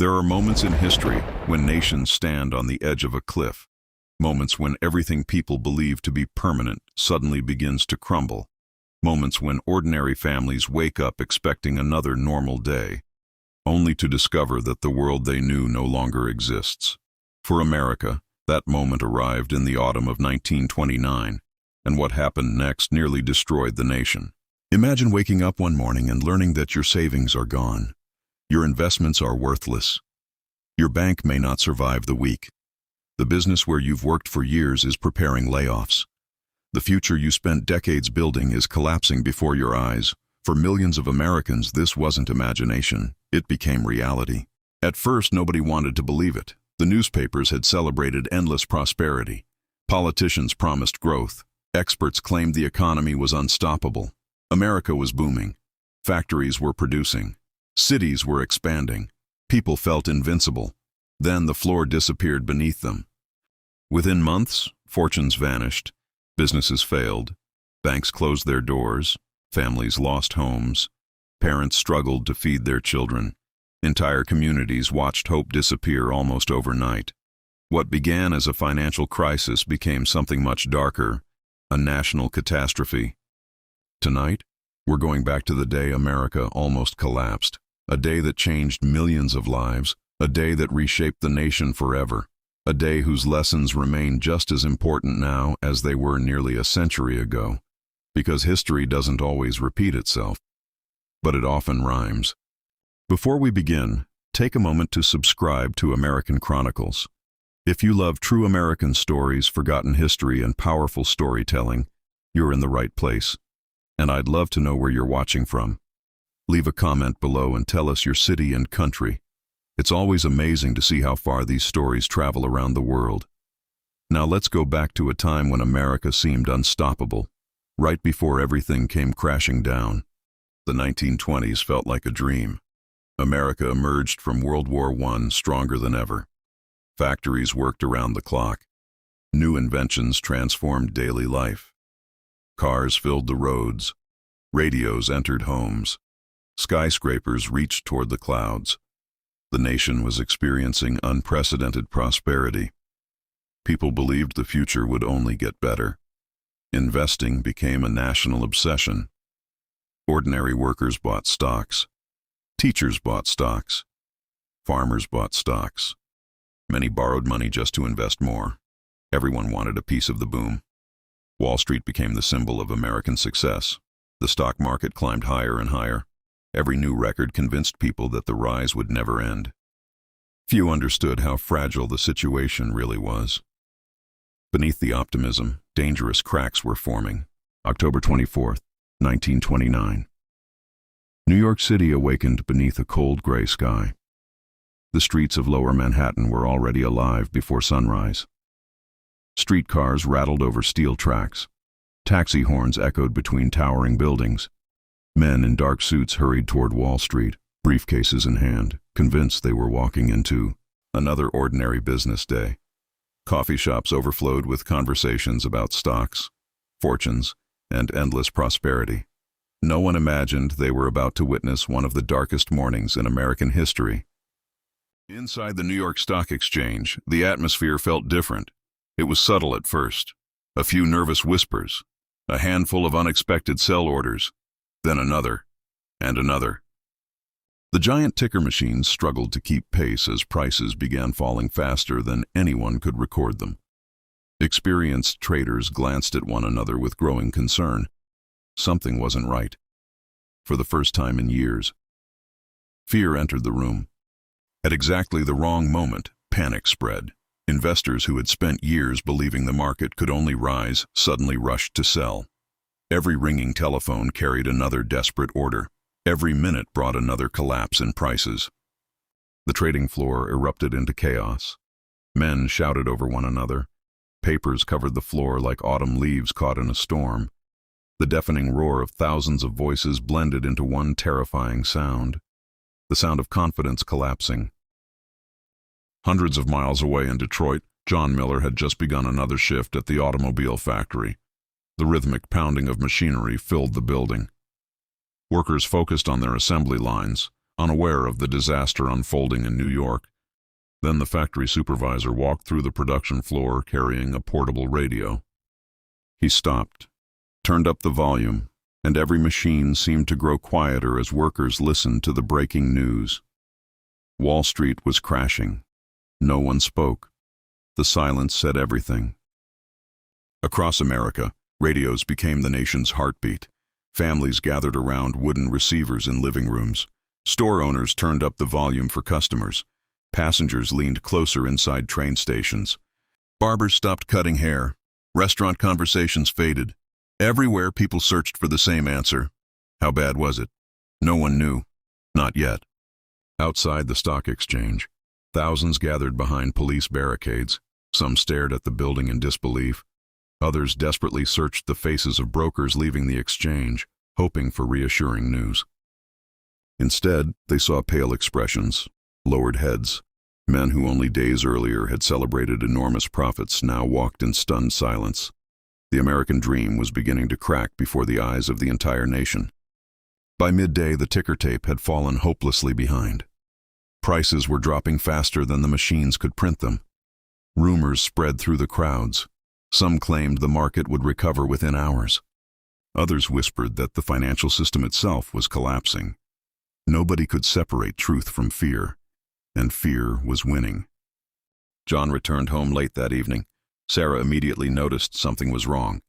There are moments in history when nations stand on the edge of a cliff, moments when everything people believe to be permanent suddenly begins to crumble, moments when ordinary families wake up expecting another normal day, only to discover that the world they knew no longer exists. For America, that moment arrived in the autumn of 1929, and what happened next nearly destroyed the nation. Imagine waking up one morning and learning that your savings are gone. Your investments are worthless. Your bank may not survive the week. The business where you've worked for years is preparing layoffs. The future you spent decades building is collapsing before your eyes. For millions of Americans, this wasn't imagination. It became reality. At first, nobody wanted to believe it. The newspapers had celebrated endless prosperity. Politicians promised growth. Experts claimed the economy was unstoppable. America was booming. Factories were producing. Cities were expanding. People felt invincible. Then the floor disappeared beneath them. Within months, fortunes vanished. Businesses failed. Banks closed their doors. Families lost homes. Parents struggled to feed their children. Entire communities watched hope disappear almost overnight. What began as a financial crisis became something much darker, a national catastrophe. Tonight, we're going back to the day America almost collapsed, a day that changed millions of lives, a day that reshaped the nation forever, a day whose lessons remain just as important now as they were nearly a century ago, because history doesn't always repeat itself, but it often rhymes. Before we begin, take a moment to subscribe to American Chronicles. If you love true American stories, forgotten history, and powerful storytelling, you're in the right place. And I'd love to know where you're watching from. Leave a comment below and tell us your city and country. It's always amazing to see how far these stories travel around the world. Now let's go back to a time when America seemed unstoppable, right before everything came crashing down. The 1920s felt like a dream. America emerged from World War I stronger than ever. Factories worked around the clock. New inventions transformed daily life. Cars filled the roads. Radios entered homes. Skyscrapers reached toward the clouds. The nation was experiencing unprecedented prosperity. People believed the future would only get better. Investing became a national obsession. Ordinary workers bought stocks. Teachers bought stocks. Farmers bought stocks. Many borrowed money just to invest more. Everyone wanted a piece of the boom. Wall Street became the symbol of American success. The stock market climbed higher and higher. Every new record convinced people that the rise would never end. Few understood how fragile the situation really was. Beneath the optimism, dangerous cracks were forming. October 24th, 1929. New York City awakened beneath a cold gray sky. The streets of Lower Manhattan were already alive before sunrise. Streetcars rattled over steel tracks. Taxi horns echoed between towering buildings. Men in dark suits hurried toward Wall Street, briefcases in hand, convinced they were walking into another ordinary business day. Coffee shops overflowed with conversations about stocks, fortunes, and endless prosperity. No one imagined they were about to witness one of the darkest mornings in American history. Inside the New York Stock Exchange, the atmosphere felt different. It was subtle at first. A few nervous whispers, a handful of unexpected sell orders, then another, and another. The giant ticker machines struggled to keep pace as prices began falling faster than anyone could record them. Experienced traders glanced at one another with growing concern. Something wasn't right. For the first time in years, fear entered the room. At exactly the wrong moment, panic spread. Investors who had spent years believing the market could only rise suddenly rushed to sell. Every ringing telephone carried another desperate order. Every minute brought another collapse in prices. The trading floor erupted into chaos. Men shouted over one another. Papers covered the floor like autumn leaves caught in a storm. The deafening roar of thousands of voices blended into one terrifying sound. The sound of confidence collapsing. Hundreds of miles away in Detroit, John Miller had just begun another shift at the automobile factory. The rhythmic pounding of machinery filled the building. Workers focused on their assembly lines, unaware of the disaster unfolding in New York. Then the factory supervisor walked through the production floor carrying a portable radio. He stopped, turned up the volume, and every machine seemed to grow quieter as workers listened to the breaking news. Wall Street was crashing. No one spoke. The silence said everything. Across America, radios became the nation's heartbeat. Families gathered around wooden receivers in living rooms. Store owners turned up the volume for customers. Passengers leaned closer inside train stations. Barbers stopped cutting hair. Restaurant conversations faded. Everywhere people searched for the same answer. How bad was it? No one knew. Not yet. Outside the stock exchange, thousands gathered behind police barricades. Some stared at the building in disbelief. Others desperately searched the faces of brokers leaving the exchange, hoping for reassuring news. Instead, they saw pale expressions, lowered heads. Men who only days earlier had celebrated enormous profits now walked in stunned silence. The American dream was beginning to crack before the eyes of the entire nation. By midday, the ticker tape had fallen hopelessly behind. Prices were dropping faster than the machines could print them. Rumors spread through the crowds. Some claimed the market would recover within hours. Others whispered that the financial system itself was collapsing. Nobody could separate truth from fear, and fear was winning. John returned home late that evening. Sarah immediately noticed something was wrong.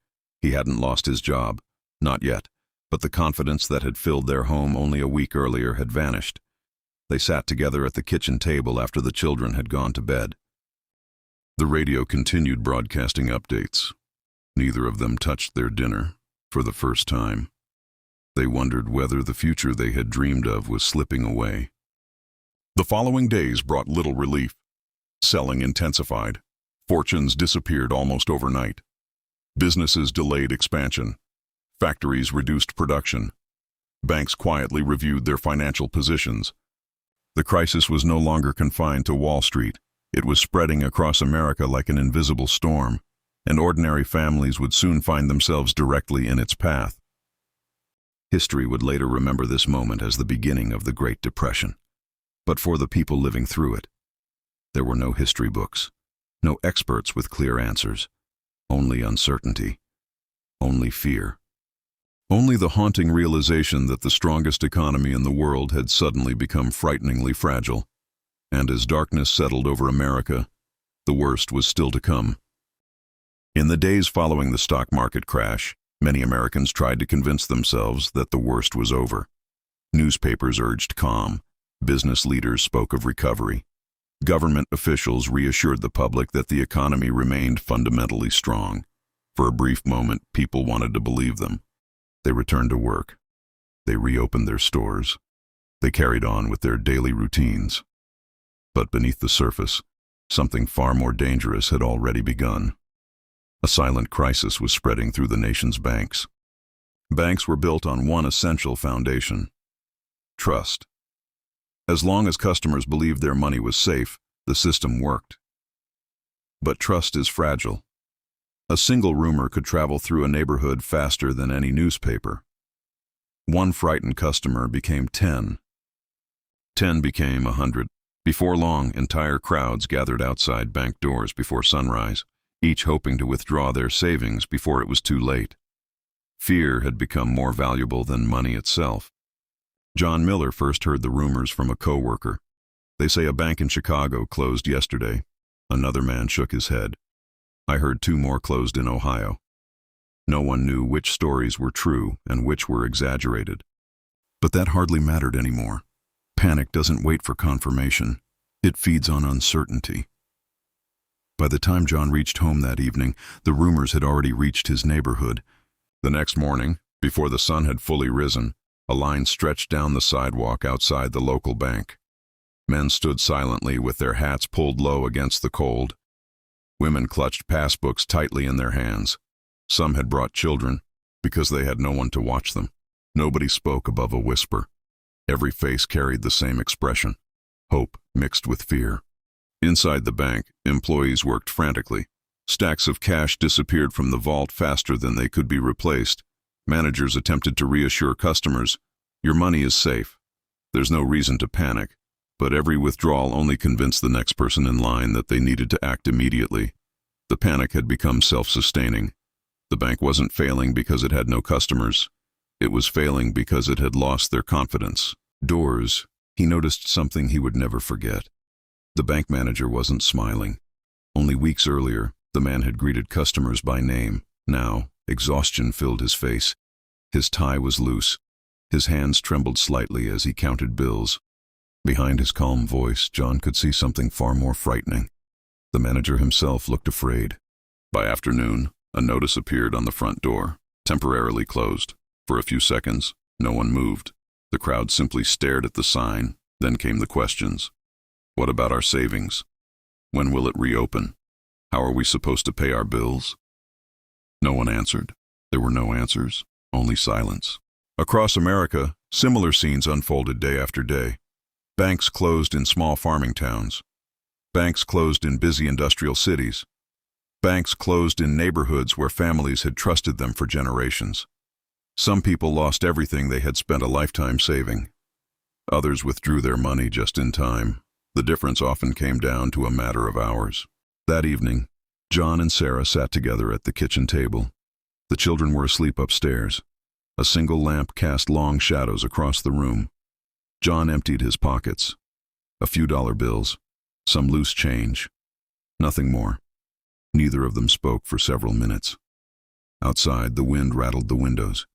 He hadn't lost his job, not yet, but the confidence that had filled their home only a week earlier had vanished. They sat together at the kitchen table after the children had gone to bed. The radio continued broadcasting updates. Neither of them touched their dinner for the first time. They wondered whether the future they had dreamed of was slipping away. The following days brought little relief. Selling intensified. Fortunes disappeared almost overnight. Businesses delayed expansion. Factories reduced production. Banks quietly reviewed their financial positions. The crisis was no longer confined to Wall Street. It was spreading across America like an invisible storm, and ordinary families would soon find themselves directly in its path. History would later remember this moment as the beginning of the Great Depression. But for the people living through it, there were no history books, no experts with clear answers, only uncertainty, only fear. Only the haunting realization that the strongest economy in the world had suddenly become frighteningly fragile. And as darkness settled over America, the worst was still to come. In the days following the stock market crash, many Americans tried to convince themselves that the worst was over. Newspapers urged calm. Business leaders spoke of recovery. Government officials reassured the public that the economy remained fundamentally strong. For a brief moment, people wanted to believe them. They returned to work. They reopened their stores. They carried on with their daily routines. But beneath the surface, something far more dangerous had already begun. A silent crisis was spreading through the nation's banks. Banks were built on one essential foundation: trust. As long as customers believed their money was safe, the system worked. But trust is fragile. A single rumor could travel through a neighborhood faster than any newspaper. One frightened customer became 10. 10 became 100. Before long, entire crowds gathered outside bank doors before sunrise, each hoping to withdraw their savings before it was too late. Fear had become more valuable than money itself. John Miller first heard the rumors from a coworker. "They say a bank in Chicago closed yesterday." Another man shook his head. "I heard 2 more closed in Ohio." No one knew which stories were true and which were exaggerated. But that hardly mattered anymore. Panic doesn't wait for confirmation. It feeds on uncertainty. By the time John reached home that evening, the rumors had already reached his neighborhood. The next morning, before the sun had fully risen, a line stretched down the sidewalk outside the local bank. Men stood silently with their hats pulled low against the cold. Women clutched passbooks tightly in their hands. Some had brought children because they had no one to watch them. Nobody spoke above a whisper. Every face carried the same expression: hope mixed with fear. Inside the bank, employees worked frantically. Stacks of cash disappeared from the vault faster than they could be replaced. Managers attempted to reassure customers, "Your money is safe." There's no reason to panic, but every withdrawal only convinced the next person in line that they needed to act immediately. The panic had become self-sustaining. The bank wasn't failing because it had no customers. It was failing because it had lost their confidence. Doors. He noticed something he would never forget. The bank manager wasn't smiling. Only weeks earlier, the man had greeted customers by name. Now, exhaustion filled his face. His tie was loose. His hands trembled slightly as he counted bills. Behind his calm voice, John could see something far more frightening. The manager himself looked afraid. By afternoon, a notice appeared on the front door, temporarily closed. For a few seconds, no one moved. The crowd simply stared at the sign. Then came the questions. What about our savings? When will it reopen? How are we supposed to pay our bills? No one answered. There were no answers, only silence. Across America, similar scenes unfolded day after day. Banks closed in small farming towns. Banks closed in busy industrial cities. Banks closed in neighborhoods where families had trusted them for generations. Some people lost everything they had spent a lifetime saving. Others withdrew their money just in time. The difference often came down to a matter of hours. That evening, John and Sarah sat together at the kitchen table. The children were asleep upstairs. A single lamp cast long shadows across the room. John emptied his pockets. A few dollar bills, some loose change. Nothing more. Neither of them spoke for several minutes. Outside, the wind rattled the windows.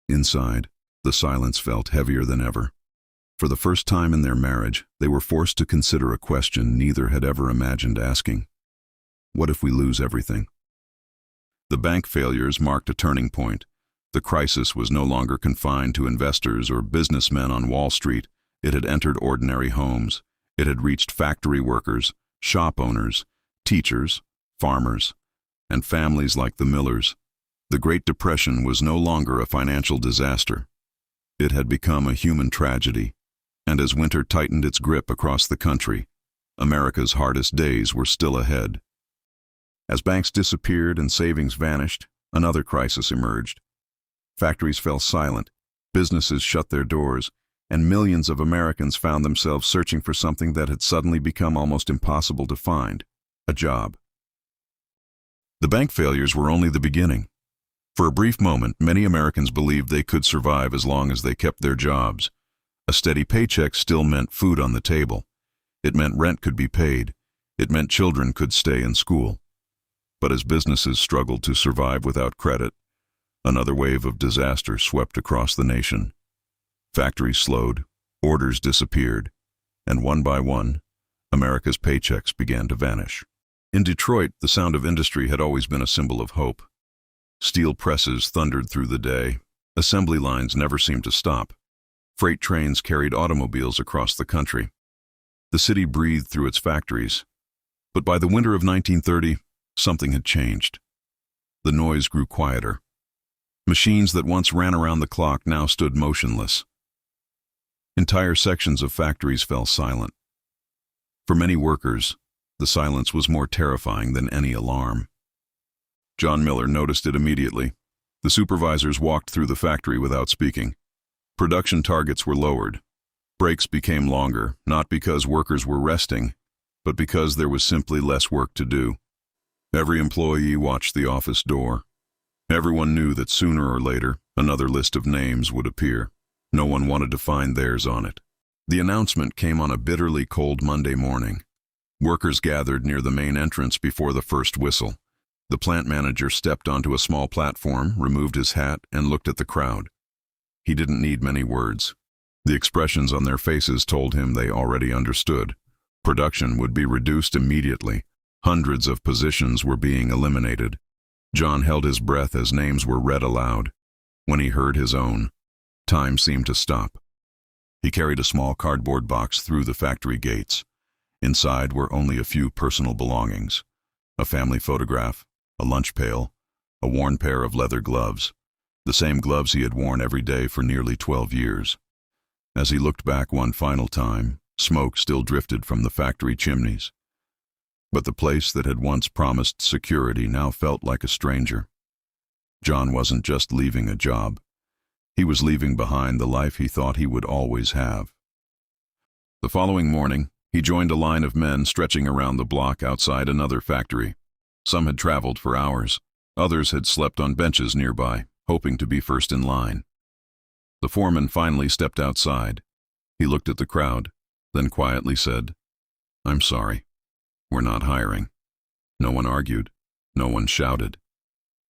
Inside, the silence felt heavier than ever. For the first time in their marriage, they were forced to consider a question neither had ever imagined asking. What if we lose everything? The bank failures marked a turning point. The crisis was no longer confined to investors or businessmen on Wall Street. It had entered ordinary homes. It had reached factory workers, shop owners, teachers, farmers, and families like the Millers. The Great Depression was no longer a financial disaster. It had become a human tragedy. And as winter tightened its grip across the country, America's hardest days were still ahead. As banks disappeared and savings vanished, another crisis emerged. Factories fell silent, businesses shut their doors, and millions of Americans found themselves searching for something that had suddenly become almost impossible to find: a job. The bank failures were only the beginning. For a brief moment, many Americans believed they could survive as long as they kept their jobs. A steady paycheck still meant food on the table. It meant rent could be paid. It meant children could stay in school. But as businesses struggled to survive without credit, another wave of disaster swept across the nation. Factories slowed, orders disappeared, and one by one, America's paychecks began to vanish. In Detroit, the sound of industry had always been a symbol of hope. Steel presses thundered through the day. Assembly lines never seemed to stop. Freight trains carried automobiles across the country. The city breathed through its factories. But by the winter of 1930, something had changed. The noise grew quieter. Machines that once ran around the clock now stood motionless. Entire sections of factories fell silent. For many workers, the silence was more terrifying than any alarm. John Miller noticed it immediately. The supervisors walked through the factory without speaking. Production targets were lowered. Breaks became longer, not because workers were resting, but because there was simply less work to do. Every employee watched the office door. Everyone knew that sooner or later, another list of names would appear. No one wanted to find theirs on it. The announcement came on a bitterly cold Monday morning. Workers gathered near the main entrance before the first whistle. The plant manager stepped onto a small platform, removed his hat, and looked at the crowd. He didn't need many words. The expressions on their faces told him they already understood. Production would be reduced immediately. Hundreds of positions were being eliminated. John held his breath as names were read aloud. When he heard his own, time seemed to stop. He carried a small cardboard box through the factory gates. Inside were only a few personal belongings: a family photograph, a lunch pail, a worn pair of leather gloves, the same gloves he had worn every day for nearly 12 years. As he looked back one final time, smoke still drifted from the factory chimneys. But the place that had once promised security now felt like a stranger. John wasn't just leaving a job. He was leaving behind the life he thought he would always have. The following morning, he joined a line of men stretching around the block outside another factory. Some had traveled for hours. Others had slept on benches nearby, hoping to be first in line. The foreman finally stepped outside. He looked at the crowd, then quietly said, "I'm sorry. We're not hiring." No one argued. No one shouted.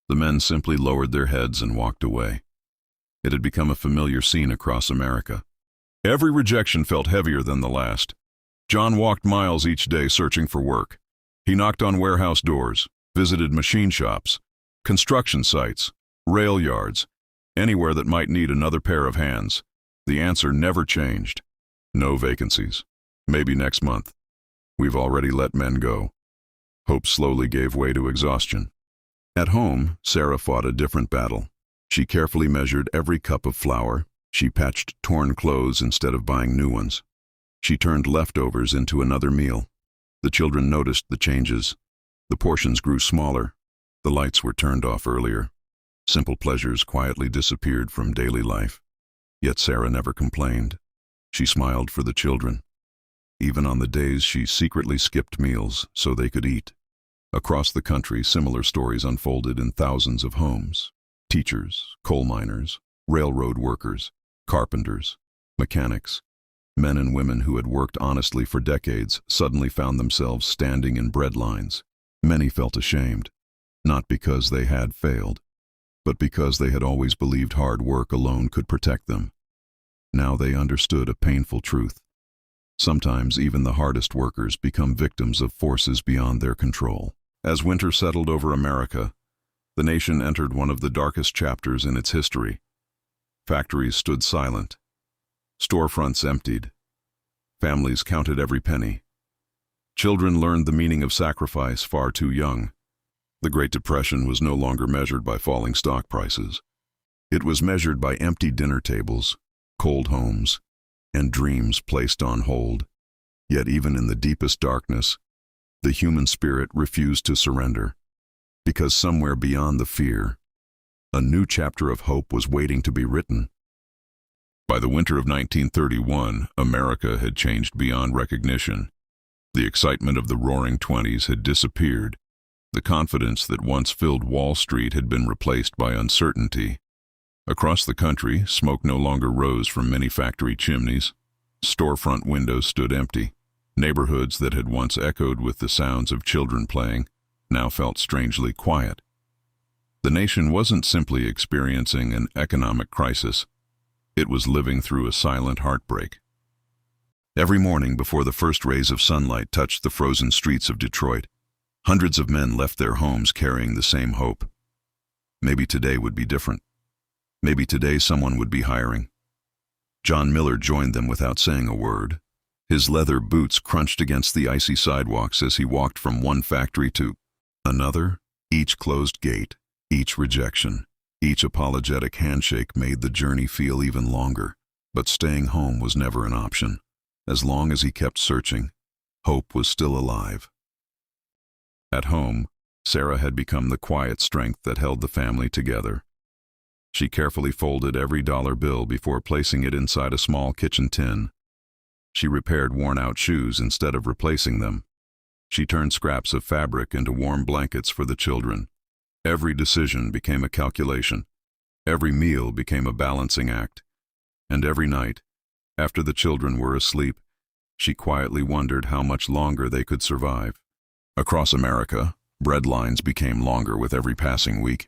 The men simply lowered their heads and walked away. It had become a familiar scene across America. Every rejection felt heavier than the last. John walked miles each day searching for work. He knocked on warehouse doors, visited machine shops, construction sites, rail yards, anywhere that might need another pair of hands. The answer never changed. No vacancies. Maybe next month. We've already let men go. Hope slowly gave way to exhaustion. At home, Sarah fought a different battle. She carefully measured every cup of flour. She patched torn clothes instead of buying new ones. She turned leftovers into another meal. The children noticed the changes. The portions grew smaller. The lights were turned off earlier. Simple pleasures quietly disappeared from daily life. Yet Sarah never complained. She smiled for the children. Even on the days she secretly skipped meals so they could eat. Across the country, similar stories unfolded in thousands of homes. Teachers, coal miners, railroad workers, carpenters, mechanics, men and women who had worked honestly for decades suddenly found themselves standing in bread lines. Many felt ashamed, not because they had failed, but because they had always believed hard work alone could protect them. Now they understood a painful truth. Sometimes even the hardest workers become victims of forces beyond their control. As winter settled over America, the nation entered one of the darkest chapters in its history. Factories stood silent. Storefronts emptied. Families counted every penny. Children learned the meaning of sacrifice far too young. The Great Depression was no longer measured by falling stock prices. It was measured by empty dinner tables, cold homes, and dreams placed on hold. Yet even in the deepest darkness, the human spirit refused to surrender. Because somewhere beyond the fear, a new chapter of hope was waiting to be written. By the winter of 1931, America had changed beyond recognition. The excitement of the Roaring Twenties had disappeared. The confidence that once filled Wall Street had been replaced by uncertainty. Across the country, smoke no longer rose from many factory chimneys. Storefront windows stood empty. Neighborhoods that had once echoed with the sounds of children playing now felt strangely quiet. The nation wasn't simply experiencing an economic crisis. It was living through a silent heartbreak. Every morning before the first rays of sunlight touched the frozen streets of Detroit, hundreds of men left their homes carrying the same hope. Maybe today would be different. Maybe today someone would be hiring. John Miller joined them without saying a word. His leather boots crunched against the icy sidewalks as he walked from one factory to another. Each closed gate, each rejection, each apologetic handshake made the journey feel even longer. But staying home was never an option. As long as he kept searching, hope was still alive. At home, Sarah had become the quiet strength that held the family together. She carefully folded every dollar bill before placing it inside a small kitchen tin. She repaired worn-out shoes instead of replacing them. She turned scraps of fabric into warm blankets for the children. Every decision became a calculation. Every meal became a balancing act. And every night, after the children were asleep, she quietly wondered how much longer they could survive. Across America, bread lines became longer with every passing week.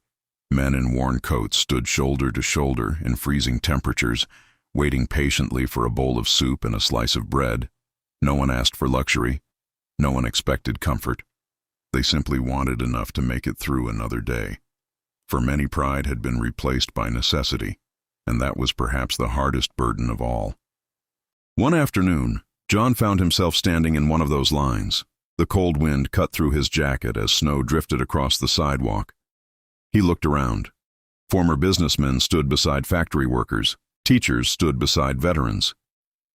Men in worn coats stood shoulder to shoulder in freezing temperatures, waiting patiently for a bowl of soup and a slice of bread. No one asked for luxury. No one expected comfort. They simply wanted enough to make it through another day. For many, pride had been replaced by necessity, and that was perhaps the hardest burden of all. One afternoon, John found himself standing in one of those lines. The cold wind cut through his jacket as snow drifted across the sidewalk. He looked around. Former businessmen stood beside factory workers. Teachers stood beside veterans.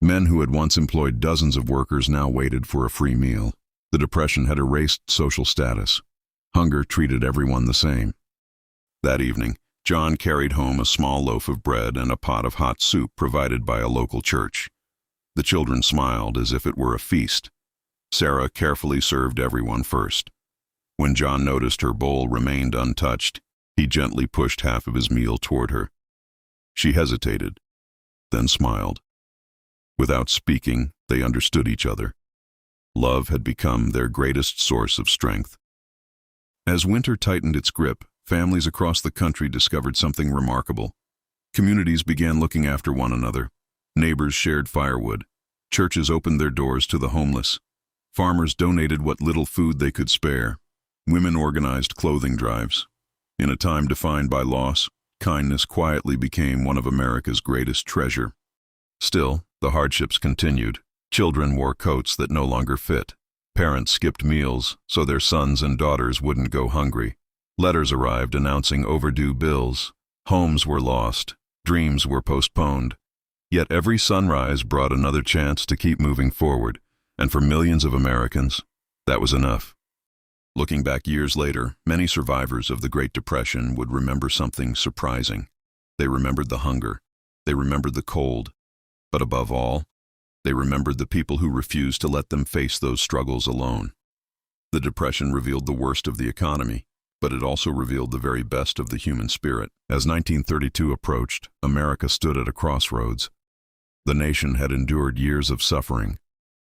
Men who had once employed dozens of workers now waited for a free meal. The Depression had erased social status. Hunger treated everyone the same. That evening, John carried home a small loaf of bread and a pot of hot soup provided by a local church. The children smiled as if it were a feast. Sarah carefully served everyone first. When John noticed her bowl remained untouched, he gently pushed half of his meal toward her. She hesitated, then smiled. Without speaking, they understood each other. Love had become their greatest source of strength. As winter tightened its grip, families across the country discovered something remarkable. Communities began looking after one another. Neighbors shared firewood. Churches opened their doors to the homeless. Farmers donated what little food they could spare. Women organized clothing drives. In a time defined by loss, kindness quietly became one of America's greatest treasure. Still, the hardships continued. Children wore coats that no longer fit. Parents skipped meals so their sons and daughters wouldn't go hungry. Letters arrived announcing overdue bills. Homes were lost. Dreams were postponed. Yet every sunrise brought another chance to keep moving forward, and for millions of Americans, that was enough. Looking back years later, many survivors of the Great Depression would remember something surprising. They remembered the hunger. They remembered the cold. But above all, they remembered the people who refused to let them face those struggles alone. The Depression revealed the worst of the economy, but it also revealed the very best of the human spirit. As 1932 approached, America stood at a crossroads. The nation had endured years of suffering.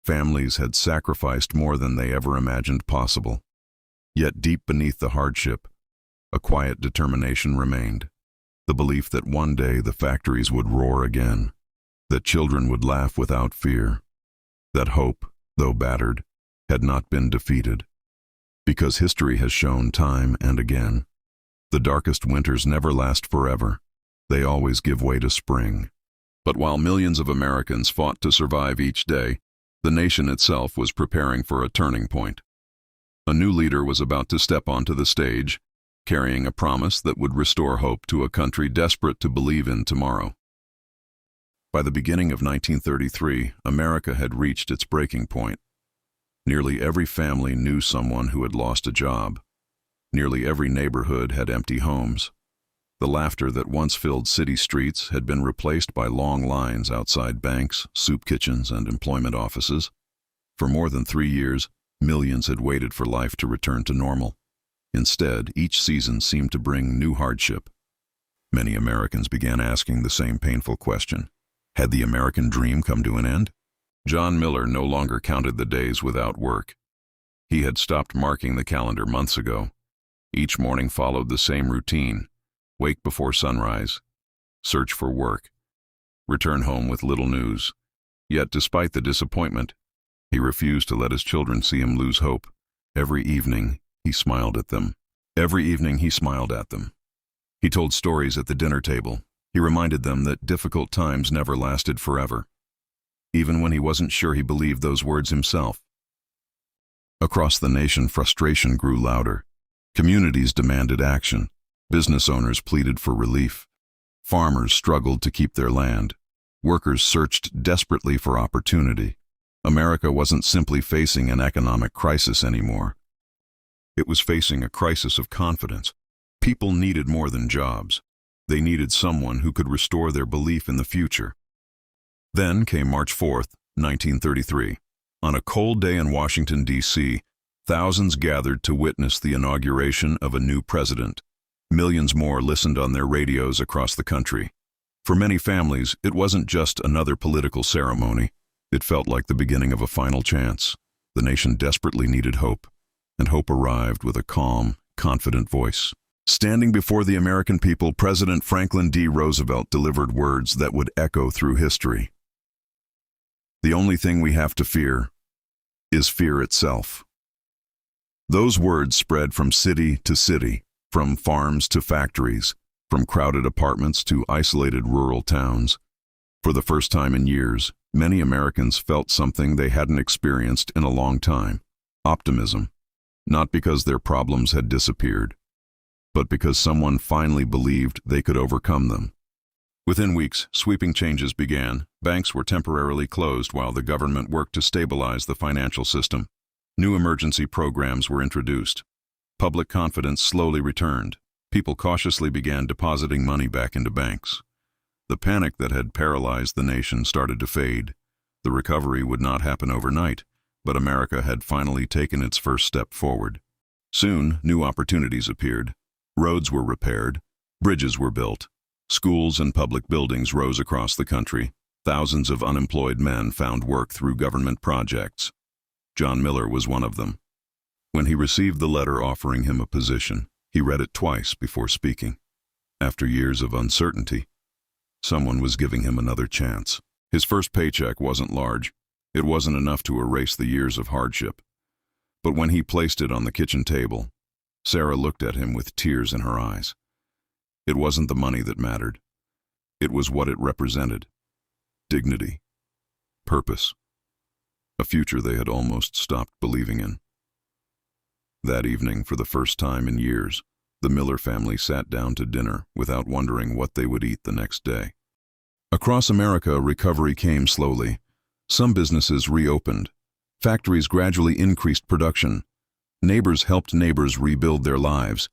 Families had sacrificed more than they ever imagined possible. Yet deep beneath the hardship, a quiet determination remained. The belief that one day the factories would roar again, that children would laugh without fear, that hope, though battered, had not been defeated. Because history has shown time and again, the darkest winters never last forever. They always give way to spring. But while millions of Americans fought to survive each day, the nation itself was preparing for a turning point. A new leader was about to step onto the stage, carrying a promise that would restore hope to a country desperate to believe in tomorrow. By the beginning of 1933, America had reached its breaking point. Nearly every family knew someone who had lost a job. Nearly every neighborhood had empty homes. The laughter that once filled city streets had been replaced by long lines outside banks, soup kitchens, and employment offices. For more than 3 years, millions had waited for life to return to normal. Instead, each season seemed to bring new hardship. Many Americans began asking the same painful question. Had the American dream come to an end? John Miller no longer counted the days without work. He had stopped marking the calendar months ago. Each morning followed the same routine. Wake before sunrise. Search for work. Return home with little news. Yet despite the disappointment, he refused to let his children see him lose hope. Every evening, he smiled at them. Every evening, he smiled at them. He told stories at the dinner table. He reminded them that difficult times never lasted forever, even when he wasn't sure he believed those words himself. Across the nation, frustration grew louder. Communities demanded action. Business owners pleaded for relief. Farmers struggled to keep their land. Workers searched desperately for opportunity. America wasn't simply facing an economic crisis anymore. It was facing a crisis of confidence. People needed more than jobs. They needed someone who could restore their belief in the future. Then came March 4th, 1933. On a cold day in Washington, D.C., thousands gathered to witness the inauguration of a new president. Millions more listened on their radios across the country. For many families, it wasn't just another political ceremony. It felt like the beginning of a final chance. The nation desperately needed hope, and hope arrived with a calm, confident voice. Standing before the American people, President Franklin D. Roosevelt delivered words that would echo through history. The only thing we have to fear is fear itself. Those words spread from city to city, from farms to factories, from crowded apartments to isolated rural towns. For the first time in years, many Americans felt something they hadn't experienced in a long time: optimism. Not because their problems had disappeared, but because someone finally believed they could overcome them. Within weeks, sweeping changes began. Banks were temporarily closed while the government worked to stabilize the financial system. New emergency programs were introduced. Public confidence slowly returned. People cautiously began depositing money back into banks. The panic that had paralyzed the nation started to fade. The recovery would not happen overnight, but America had finally taken its first step forward. Soon, new opportunities appeared. Roads were repaired, bridges were built, schools and public buildings rose across the country. Thousands of unemployed men found work through government projects. John Miller was one of them. When he received the letter offering him a position, he read it twice before speaking. After years of uncertainty, someone was giving him another chance. His first paycheck wasn't large. It wasn't enough to erase the years of hardship. But when he placed it on the kitchen table, Sarah looked at him with tears in her eyes. It wasn't the money that mattered. It was what it represented. Dignity. Purpose. A future they had almost stopped believing in. That evening, for the first time in years, the Miller family sat down to dinner without wondering what they would eat the next day. Across America, recovery came slowly. Some businesses reopened. Factories gradually increased production. Neighbors helped neighbors rebuild their lives.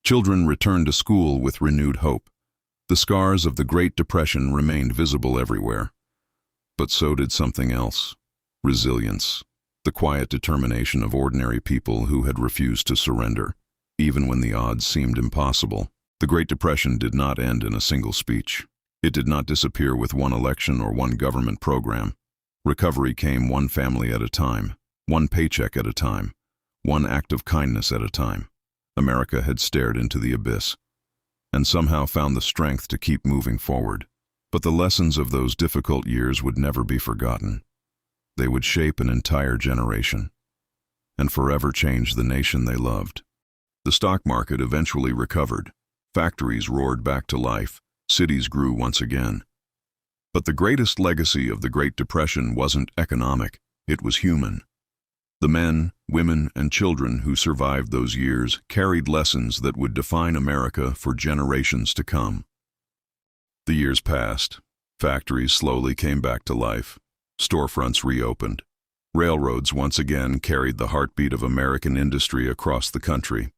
Children returned to school with renewed hope. The scars of the Great Depression remained visible everywhere. But so did something else. Resilience. The quiet determination of ordinary people who had refused to surrender, even when the odds seemed impossible. The Great Depression did not end in a single speech. It did not disappear with one election or one government program. Recovery came one family at a time, one paycheck at a time, one act of kindness at a time. America had stared into the abyss, and somehow found the strength to keep moving forward. But the lessons of those difficult years would never be forgotten. They would shape an entire generation, and forever change the nation they loved. The stock market eventually recovered. Factories roared back to life. Cities grew once again. But the greatest legacy of the Great Depression wasn't economic, it was human. The men, women, and children who survived those years carried lessons that would define America for generations to come. The years passed. Factories slowly came back to life. Storefronts reopened. Railroads once again carried the heartbeat of American industry across the country.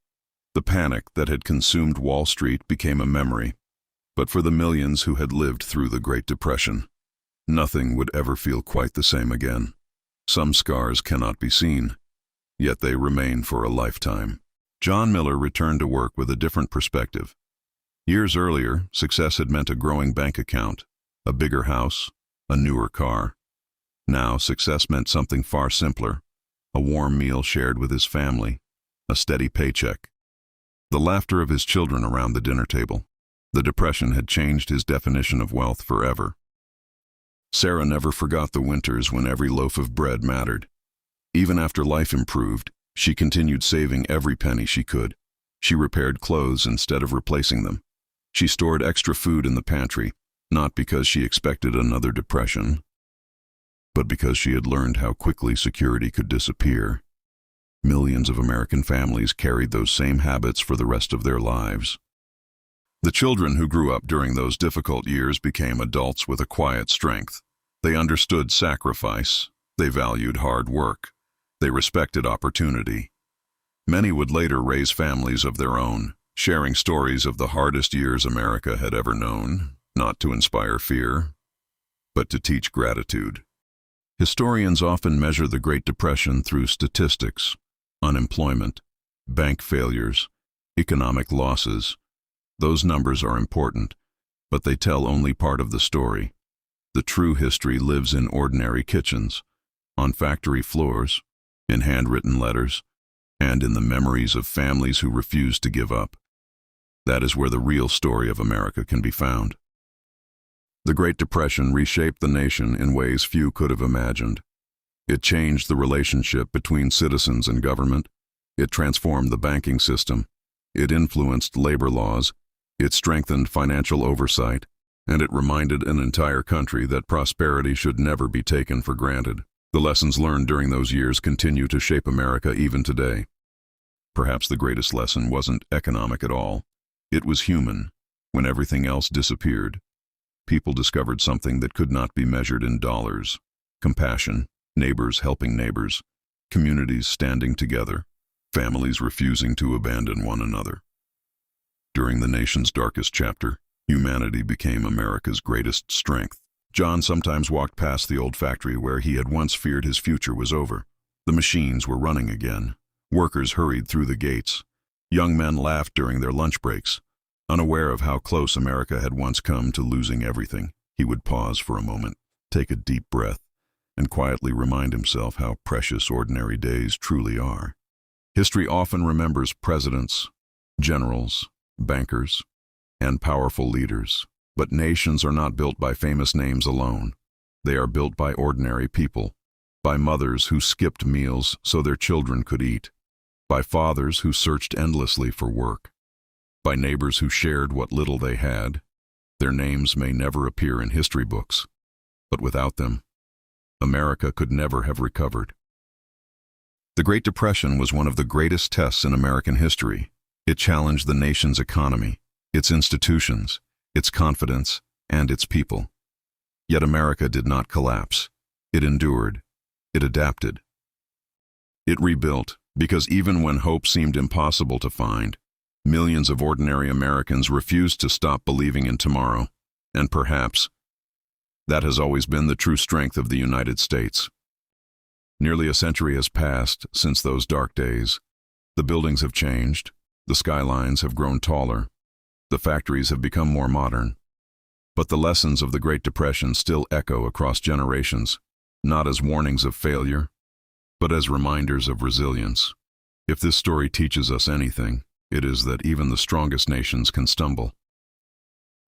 The panic that had consumed Wall Street became a memory. But for the millions who had lived through the Great Depression, nothing would ever feel quite the same again. Some scars cannot be seen, yet they remain for a lifetime. John Miller returned to work with a different perspective. Years earlier, success had meant a growing bank account, a bigger house, a newer car. Now, success meant something far simpler, a warm meal shared with his family, a steady paycheck, the laughter of his children around the dinner table. The Depression had changed his definition of wealth forever. Sarah never forgot the winters when every loaf of bread mattered. Even after life improved, she continued saving every penny she could. She repaired clothes instead of replacing them. She stored extra food in the pantry, not because she expected another depression, but because she had learned how quickly security could disappear. Millions of American families carried those same habits for the rest of their lives. The children who grew up during those difficult years became adults with a quiet strength. They understood sacrifice. They valued hard work. They respected opportunity. Many would later raise families of their own, sharing stories of the hardest years America had ever known, not to inspire fear, but to teach gratitude. Historians often measure the Great Depression through statistics, unemployment, bank failures, economic losses. Those numbers are important, but they tell only part of the story. The true history lives in ordinary kitchens, on factory floors, in handwritten letters, and in the memories of families who refused to give up. That is where the real story of America can be found. The Great Depression reshaped the nation in ways few could have imagined. It changed the relationship between citizens and government. It transformed the banking system. It influenced labor laws. It strengthened financial oversight, and it reminded an entire country that prosperity should never be taken for granted. The lessons learned during those years continue to shape America even today. Perhaps the greatest lesson wasn't economic at all. It was human. When everything else disappeared, people discovered something that could not be measured in dollars. Compassion, neighbors helping neighbors, communities standing together, families refusing to abandon one another. During the nation's darkest chapter, humanity became America's greatest strength. John sometimes walked past the old factory where he had once feared his future was over. The machines were running again. Workers hurried through the gates. Young men laughed during their lunch breaks. Unaware of how close America had once come to losing everything, he would pause for a moment, take a deep breath, and quietly remind himself how precious ordinary days truly are. History often remembers presidents, generals, bankers, and powerful leaders. But nations are not built by famous names alone. They are built by ordinary people, by mothers who skipped meals so their children could eat, by fathers who searched endlessly for work, by neighbors who shared what little they had. Their names may never appear in history books, but without them, America could never have recovered. The Great Depression was one of the greatest tests in American history. It challenged the nation's economy, its institutions, its confidence, and its people. Yet America did not collapse. It endured. It adapted. It rebuilt, because even when hope seemed impossible to find, millions of ordinary Americans refused to stop believing in tomorrow. And perhaps that has always been the true strength of the United States. Nearly a century has passed since those dark days. The buildings have changed. The skylines have grown taller. The factories have become more modern. But the lessons of the Great Depression still echo across generations, not as warnings of failure, but as reminders of resilience. If this story teaches us anything, it is that even the strongest nations can stumble.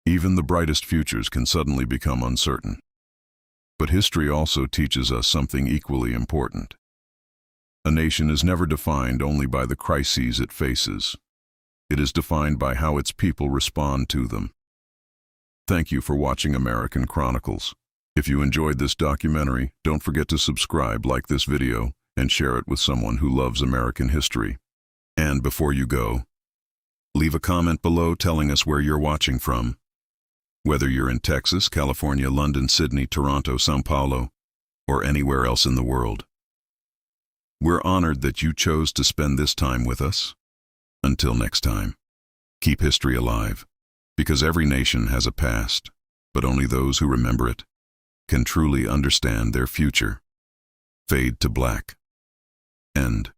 Even the brightest futures can suddenly become uncertain. But history also teaches us something equally important. A nation is never defined only by the crises it faces. It is defined by how its people respond to them. Thank you for watching American Chronicles. If you enjoyed this documentary, don't forget to subscribe, like this video, and share it with someone who loves American history. And before you go, leave a comment below telling us where you're watching from. Whether you're in Texas, California, London, Sydney, Toronto, São Paulo, or anywhere else in the world. We're honored that you chose to spend this time with us. Until next time, keep history alive, because every nation has a past, but only those who remember it can truly understand their future. Fade to black. End.